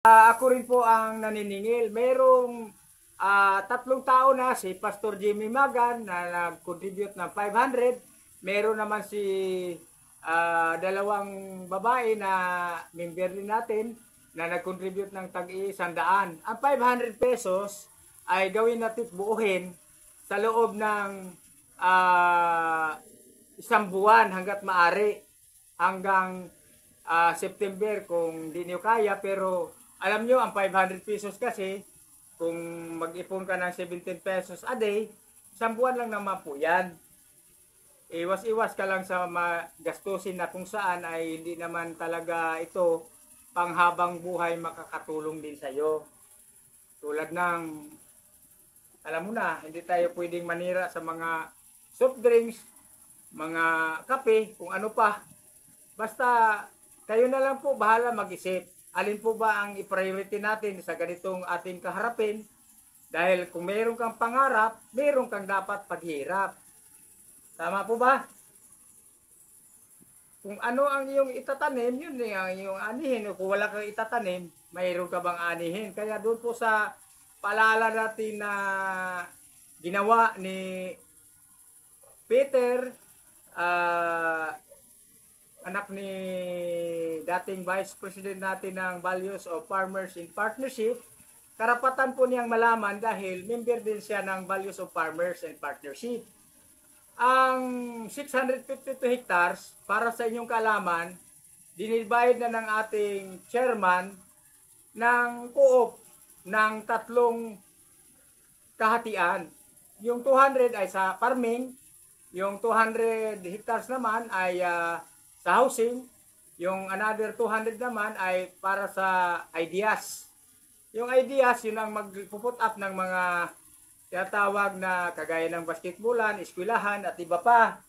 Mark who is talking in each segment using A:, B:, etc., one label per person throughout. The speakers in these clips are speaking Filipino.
A: Ako rin po ang naniningil. Merong tatlong tao na, si Pastor Jimmy Magan na nag-contribute ng 500. Meron naman si dalawang babae na member din natin na nag-contribute ng tag-100. Ang 500 pesos ay gawin natin buuhin sa loob ng isang buwan hanggat maaari, hanggang September kung di nyo kaya. Pero alam nyo, ang 500 pesos kasi, kung mag-ipon ka ng 17 pesos a day, isang buwan lang naman po yan. Iwas-iwas ka lang sa magastusin na kung saan ay hindi naman talaga ito panghabang buhay makakatulong din sa'yo. Tulad ng, alam mo na, hindi tayo pwedeng manira sa mga soft drinks, mga kape, kung ano pa. Basta kayo na lang po bahala mag-isip. Alin po ba ang i-priority natin sa ganitong ating kaharapin? Dahil kung mayroon kang pangarap, mayroon kang dapat paghirap. Tama po ba? Kung ano ang iyong itatanim, yun ang iyong anihin. O kung wala kang itatanim, mayroon ka bang anihin? Kaya doon po sa paalala natin na ginawa ni Peter, anak ni dating Vice President natin ng Values of Farmers in Partnership, karapatan po niyang malaman dahil member din siya ng Values of Farmers in Partnership. Ang 652 hectares, para sa inyong kaalaman, dinivide na ng ating chairman ng co-op ng 3 kahatian. Yung 200 ay sa farming, yung 200 hectares naman ay sa housing, yung another 200 naman ay para sa ideas. Yung ideas, yun ang magpuput up ng mga tinatawag na kagaya ng basketballan, eskwelahan at iba pa.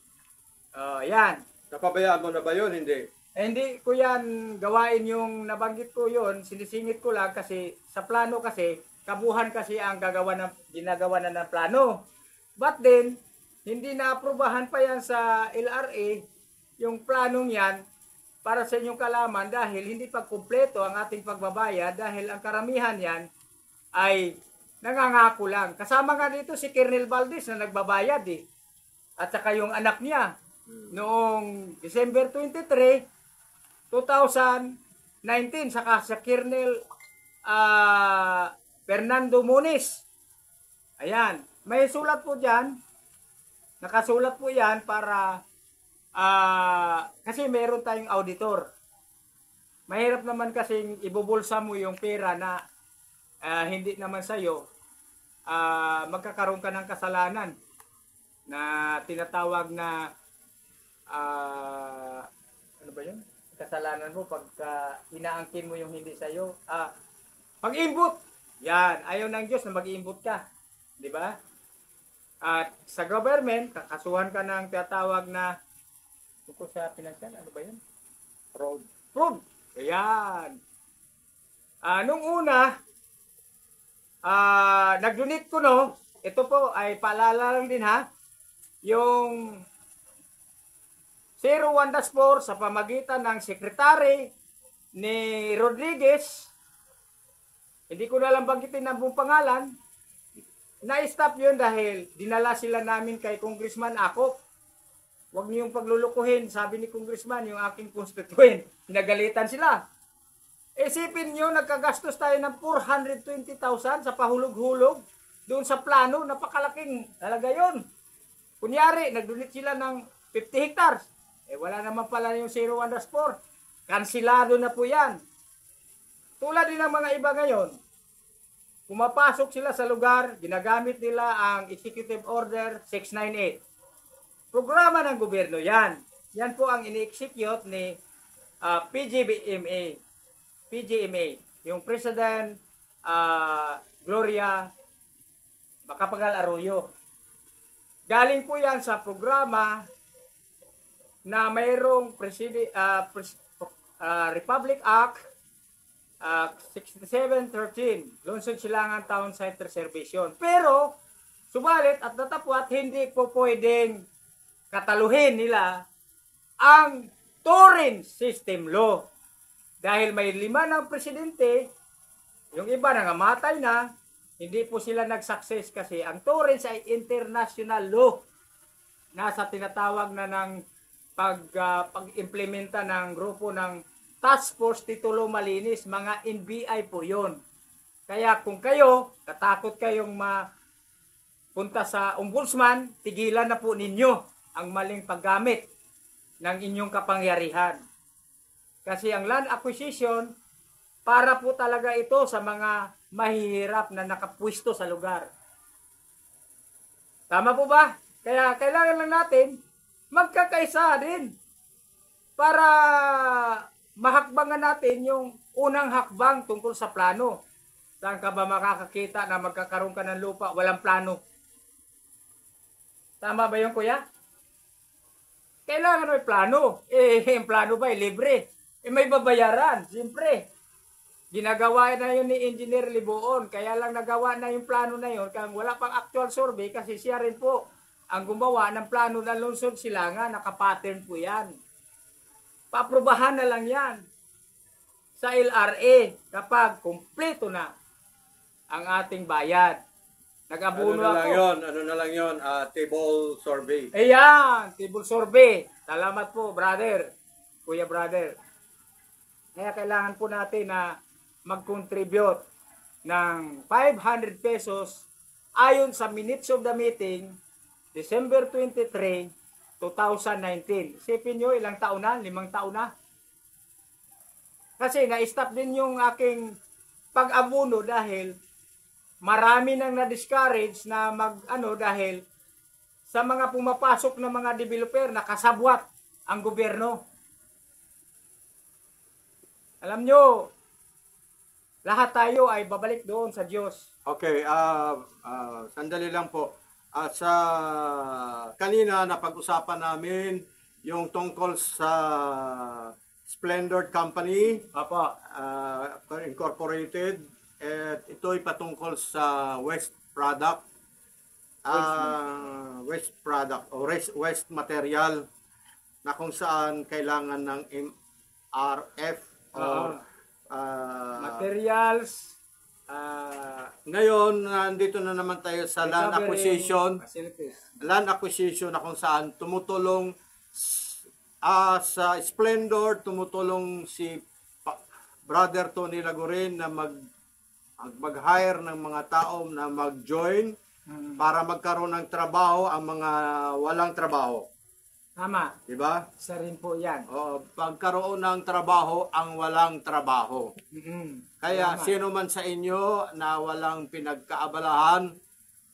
A: Yan.
B: Napabayaan mo na ba yun? Hindi.
A: Hindi ko yan gawain yung nabanggit ko yun, sinisingit ko lang kasi sa plano kasi, kabuhan kasi ang ginagawa na ng plano. But then, hindi na-aprobahan pa yan sa LRA, yung planong yan, para sa inyong kalaman, dahil hindi pa kumpleto ang ating pagbabayad, dahil ang karamihan yan ay nangangako lang. Kasama nga dito si Colonel Valdez na nagbabayad eh. At saka yung anak niya, noong December 23, 2019, saka sa Colonel Fernando Moniz. Ayan, may sulat po dyan, nakasulat po yan para kasi meron tayong auditor. Mahirap naman kasing ibubulsa mo yung pera na hindi naman sa'yo. Magkakaroon ka ng kasalanan na tinatawag na ano ba yun? Kasalanan mo pagka inaangkin mo yung hindi sa'yo. Pag-imbut! Yan, ayaw ng Diyos na mag-imbut ka. Di ba? At sa government, kakasuhan ka ng tinatawag na tungkol sa pinansyal, ano ba yun?
B: Fraud.
A: Fraud! Ayan. Nung una, nag-donate ko, no? Ito po ay paalala lang din ha. Yung 01-4 sa pamagitan ng sekretary ni Rodriguez, hindi ko na lang banggitin ang buong pangalan, na-stop yun dahil dinala sila namin kay Congressman Akop. Huwag niyong paglulukuhin, sabi ni Congressman, yung aking constituent. Pinagalitan sila. Isipin niyo, nagkagastos tayo ng 420,000 sa pahulog-hulog doon sa plano, napakalaking talaga yun. Kunyari, nag-donate sila ng 50 hectares. Wala naman pala yung 01-4. Kansilado na po yan. Tulad din ng mga iba ngayon, pumapasok sila sa lugar, ginagamit nila ang Executive Order 698. Programa ng gobyerno yan. Yan po ang ini-execute ni PGMA, yung President Gloria Macapagal Arroyo. Galing po yan sa programa na mayroong Republic Act 6713, Lungsod Silangan Town Site Reservation. Pero, subalit at natapwat, hindi po pwedeng kataluhin nila ang Touring System Law. Dahil may 5 ng presidente iba nangamatay na, hindi po sila nag-success kasi ang Torrens ay international law. Nasa tinatawag na ng pag-implementa ng grupo ng Task Force Titulo Malinis, mga NBI po yon. Kaya kung kayo, katakot kayong punta sa ombudsman, tigilan na po ninyo ang maling paggamit ng inyong kapangyarihan. Kasi ang land acquisition, para po talaga ito sa mga mahihirap na nakapwisto sa lugar. Tama po ba? Kaya kailangan lang natin magkakaisa din para mahakbangan natin yung unang hakbang tungkol sa plano. Saan ka ba makakakita na magkakaroon ka ng lupa, walang plano? Tama ba yun, kuya? Kailangan may plano. Yung plano ba libre? May babayaran, siyempre. Ginagawa na yun ni Engineer Liboon, kaya lang nagawa na yung plano na yun, kaya wala pang actual survey kasi siya rin po ang gumawa ng plano ng lungsod Silangan, nakapattern po yan. Paaprubahan na lang yan sa LRA kapag kumpleto na ang ating bayad. Nag-abuno ako.
B: Ano na lang yun? Table survey.
A: Ayan, table survey. Salamat po, brother. Kuya brother. Kaya kailangan po natin na mag-contribute ng 500 pesos ayon sa minutes of the meeting December 23, 2019. Isipin nyo, ilang taon na? 5 taon na. Kasi na-stop din yung aking pag-abuno dahil marami nang na-discourage na dahil sa mga pumapasok na mga developer na kasabwat ang gobyerno. Alam nyo, lahat tayo ay babalik doon sa Diyos.
B: Okay, sandali lang po. Sa kanina napag-usapan namin yung tungkol sa Splendor Company Incorporated, at ito'y patungkol sa waste product waste material na kung saan kailangan ng MRF or
A: materials.
B: Ngayon, nandito na naman tayo sa land acquisition.
A: Facilities.
B: Land acquisition na kung saan tumutulong sa Splendor, tumutulong si Brother Tony Lagurin na mag-hire ng mga tao na mag-join para magkaroon ng trabaho ang mga walang trabaho.
A: Tama.
B: Diba?
A: Isa rin po yan.
B: Pagkaroon ng trabaho ang walang trabaho. Kaya
A: Tama.
B: sino man sa inyo na walang pinagkaabalahan,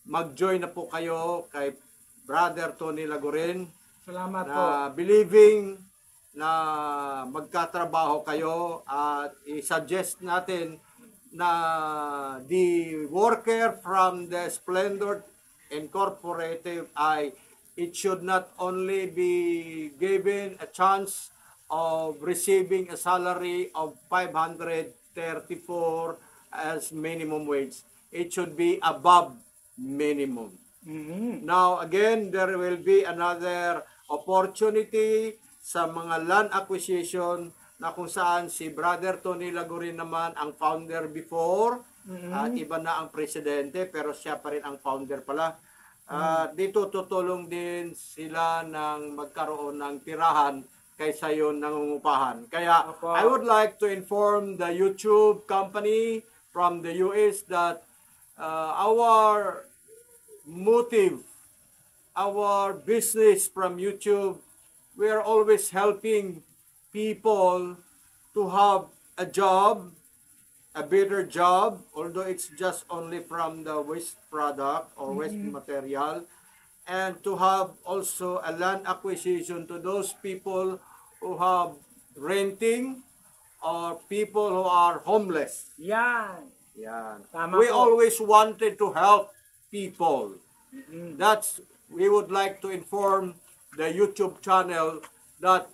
B: mag-join na po kayo kay Brother Tony Lagurin.
A: Salamat
B: na
A: po.
B: Believing na magkatrabaho kayo, at i-suggest natin na the worker from the Splendor Incorporated it should not only be given a chance of receiving a salary of 534 as minimum wage. It should be above minimum. Now again, there will be another opportunity sa mga land acquisition na kung saan si Brother Tony Lagurin naman ang founder before, at iba na ang presidente pero siya pa rin ang founder pala. Dito tutulong din sila ng magkaroon ng tirahan kaysa yon nangungupahan. Kaya I would like to inform the YouTube company from the US that our motive, our business from YouTube, we are always helping people to have a job, a better job, although it's just only from the waste product or waste material, and to have also a land acquisition to those people who have renting or people who are homeless.
A: Yan.
B: Yan.
A: Tama
B: We
A: po.
B: always wanted to help people. We would like to inform the YouTube channel that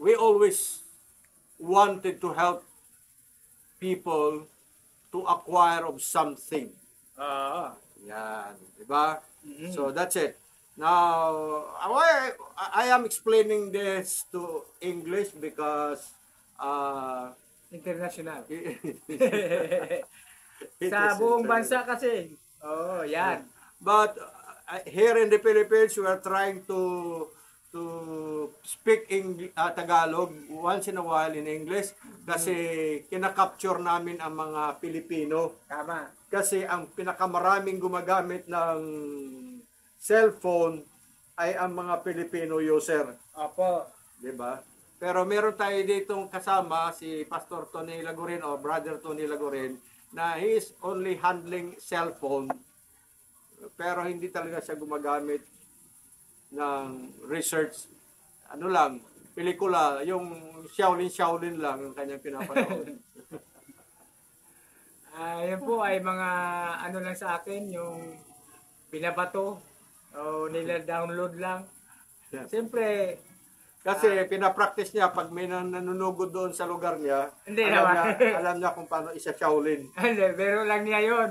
B: we always wanted to help people to acquire of something. Yan, diba? So that's it. Now, I am explaining this to English because
A: International.
B: It
A: Sa
B: is
A: buong
B: international.
A: bansa kasi. Oh, yan.
B: But here in the Philippines, we are trying to speak Tagalog once in a while in English kasi kinakapture namin ang mga Pilipino.
A: Tama.
B: Kasi ang pinakamaraming gumagamit ng cellphone ay ang mga Filipino user.
A: Opo.
B: 'Di ba? Pero meron tayo ditong kasama si Pastor Tony Lagurin o Brother Tony Lagurin na he is only handling cellphone pero hindi talaga siya gumagamit ng research. Ano lang, pelikula, yung Shaolin lang ang kanyang pinapanood.
A: Yan po ay mga ano lang sa akin, yung binabato o nila-download lang.
B: Yes.
A: Siyempre,
B: Kasi pinapractice niya pag may nanunugod doon sa lugar niya,
A: Hindi
B: alam niya kung paano isa Shaolin.
A: hindi, pero lang niya yun.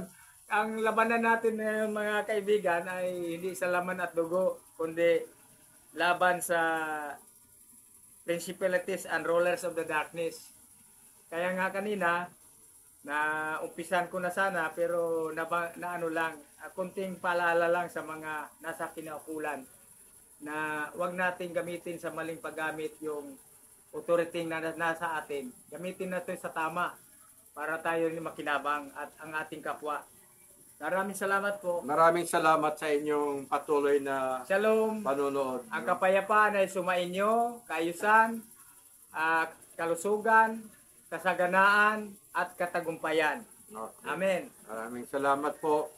A: Ang labanan natin ng mga kaibigan ay hindi sa laman at dugo, kundi laban sa principalities and rulers of the darkness. Kaya nga kanina, na umpisan ko na sana pero na ano lang, kunting paalala lang sa mga nasa kinaukulan na wag nating gamitin sa maling paggamit yung authority na nasa atin. Gamitin natin sa tama para tayo rin makinabang at ang ating kapwa. Maraming salamat po.
B: Maraming salamat sa inyong patuloy na
A: Shalom.
B: panonood.
A: Ang kapayapaan ay sumainyo, kaayusan, kalusugan, kasaganaan, at katagumpayan.
B: Okay.
A: Amen.
B: Maraming salamat po.